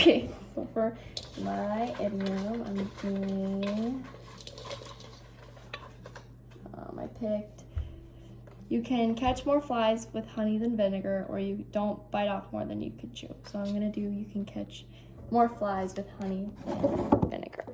Okay, so for my idiom, I'm doing, I picked, you can catch more flies with honey than vinegar, or you don't bite off more than you could chew. So I'm gonna do, you can catch more flies with honey than vinegar.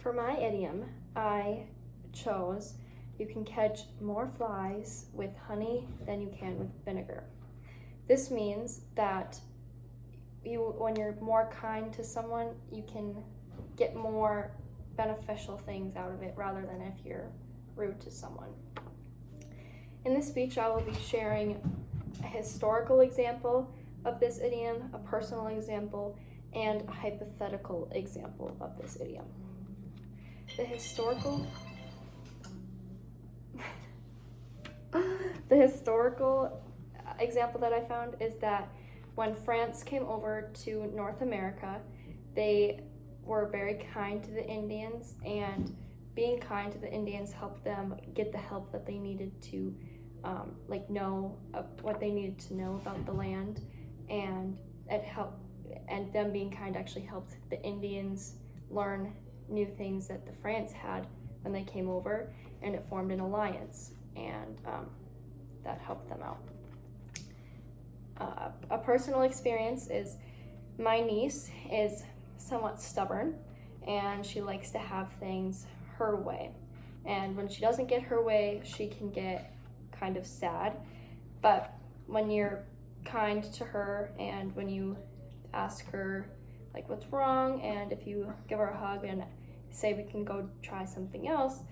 For my idiom, I chose, you can catch more flies with honey than you can with vinegar. This means that when you're more kind to someone, you can get more beneficial things out of it rather than if you're rude to someone. In this speech, I will be sharing a historical example of this idiom, a personal example, and a hypothetical example of this idiom. The historical example that I found is that when France came over to North America, they were very kind to the Indians, and being kind to the Indians helped them get the help that they needed to know what they needed to know about the land, and them being kind actually helped the Indians learn new things that the France had when they came over, and it formed an alliance, and that helped them out. A personal experience is my niece is somewhat stubborn, and she likes to have things her way, and when she doesn't get her way, she can get kind of sad. But when you're kind to her, and when you ask her like what's wrong, and if you give her a hug and say we can go try something else,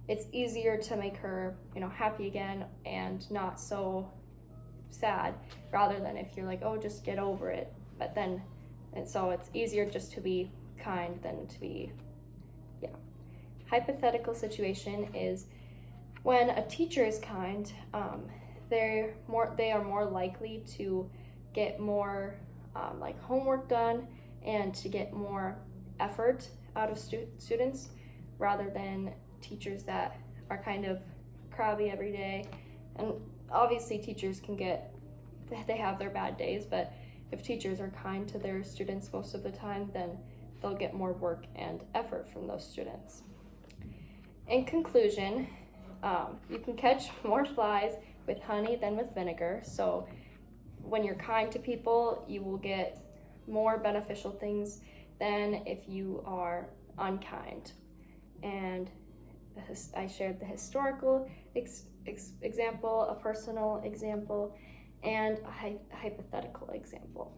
it's easier to make her happy again and not so sad, rather than if you're like, oh, just get over it. But then, and so it's easier just to be kind than to be, yeah. Hypothetical situation is when a teacher is kind, they are more likely to get more like homework done and to get more effort out of students, rather than teachers that are kind of crabby every day. And obviously teachers they have their bad days, but if teachers are kind to their students most of the time, then they'll get more work and effort from those students. In conclusion, you can catch more flies with honey than with vinegar. So when you're kind to people, you will get more beneficial things than if you are unkind. And I shared the historical example, a personal example, and a hypothetical example.